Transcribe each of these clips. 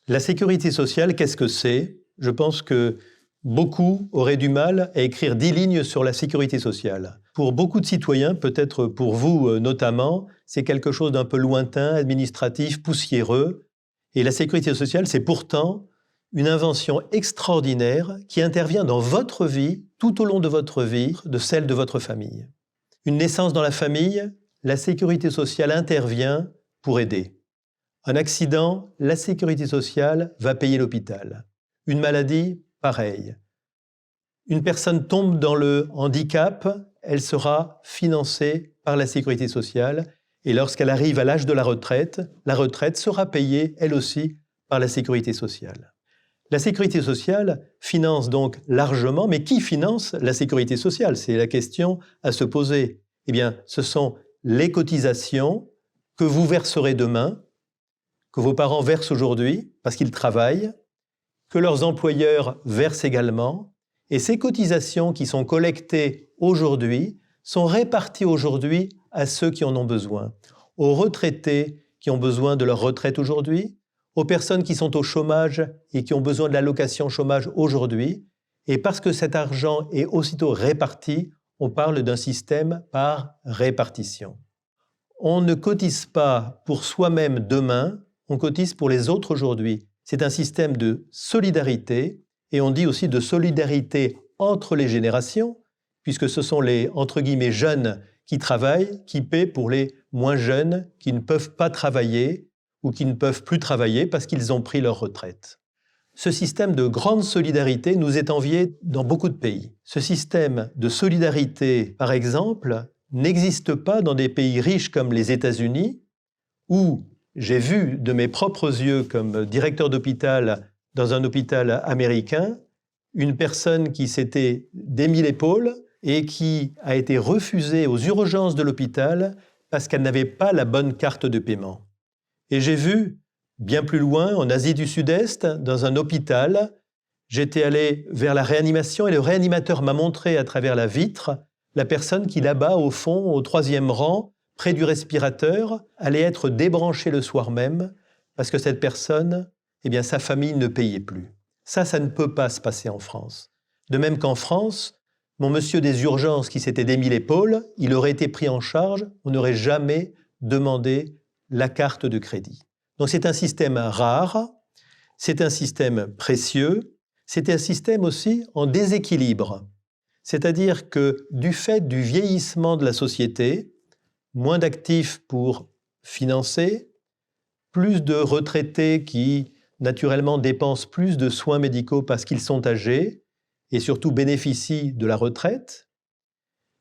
La sécurité sociale, qu'est-ce que c'est? Je pense que beaucoup auraient du mal à écrire 10 lignes sur la sécurité sociale. Pour beaucoup de citoyens, peut-être pour vous notamment, c'est quelque chose d'un peu lointain, administratif, poussiéreux. Et la sécurité sociale, c'est pourtant une invention extraordinaire qui intervient dans votre vie, tout au long de votre vie, de celle de votre famille. Une naissance dans la famille, la sécurité sociale intervient pour aider. Un accident, la sécurité sociale va payer l'hôpital. Une maladie, pareil. Une personne tombe dans le handicap, elle sera financée par la sécurité sociale et lorsqu'elle arrive à l'âge de la retraite sera payée, elle aussi, par la sécurité sociale. La sécurité sociale finance donc largement, mais qui finance la sécurité sociale? C'est la question à se poser. Eh bien, ce sont les cotisations que vous verserez demain, que vos parents versent aujourd'hui parce qu'ils travaillent, que leurs employeurs versent également, et ces cotisations qui sont collectées aujourd'hui sont réparties aujourd'hui à ceux qui en ont besoin, aux retraités qui ont besoin de leur retraite aujourd'hui, aux personnes qui sont au chômage et qui ont besoin de l'allocation chômage aujourd'hui, et parce que cet argent est aussitôt réparti, on parle d'un système par répartition. On ne cotise pas pour soi-même demain, on cotise pour les autres aujourd'hui. C'est un système de solidarité, et on dit aussi de solidarité entre les générations, puisque ce sont les, entre guillemets, jeunes qui travaillent, qui paient pour les moins jeunes qui ne peuvent pas travailler ou qui ne peuvent plus travailler parce qu'ils ont pris leur retraite. Ce système de grande solidarité nous est envié dans beaucoup de pays. Ce système de solidarité, par exemple, n'existe pas dans des pays riches comme les États-Unis, où j'ai vu de mes propres yeux, comme directeur d'hôpital dans un hôpital américain, une personne qui s'était démis l'épaule et qui a été refusée aux urgences de l'hôpital parce qu'elle n'avait pas la bonne carte de paiement. Et j'ai vu, bien plus loin, en Asie du Sud-Est, dans un hôpital, j'étais allé vers la réanimation et le réanimateur m'a montré à travers la vitre la personne qui, là-bas, au fond, au 3e rang, près du respirateur, allait être débranchée le soir même parce que cette personne, eh bien, sa famille ne payait plus. Ça ne peut pas se passer en France. De même qu'en France, mon monsieur des urgences qui s'était démis l'épaule, il aurait été pris en charge, on n'aurait jamais demandé la carte de crédit. Donc c'est un système rare, c'est un système précieux, c'est un système aussi en déséquilibre. C'est-à-dire que du fait du vieillissement de la société, moins d'actifs pour financer, plus de retraités qui, naturellement, dépensent plus de soins médicaux parce qu'ils sont âgés et surtout bénéficient de la retraite.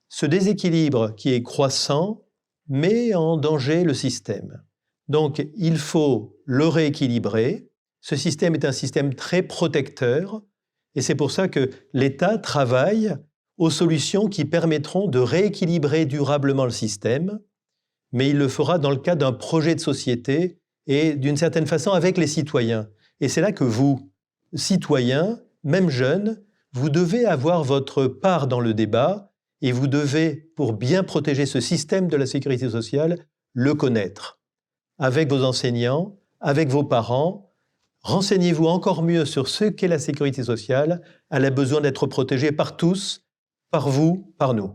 Ce déséquilibre qui est croissant met en danger le système. Donc, il faut le rééquilibrer. Ce système est un système très protecteur et c'est pour ça que l'État travaille aux solutions qui permettront de rééquilibrer durablement le système, mais il le fera dans le cadre d'un projet de société et d'une certaine façon avec les citoyens. Et c'est là que vous, citoyens, même jeunes, vous devez avoir votre part dans le débat et vous devez, pour bien protéger ce système de la sécurité sociale, le connaître. Avec vos enseignants, avec vos parents, renseignez-vous encore mieux sur ce qu'est la sécurité sociale. Elle a besoin d'être protégée par tous, par vous, par nous.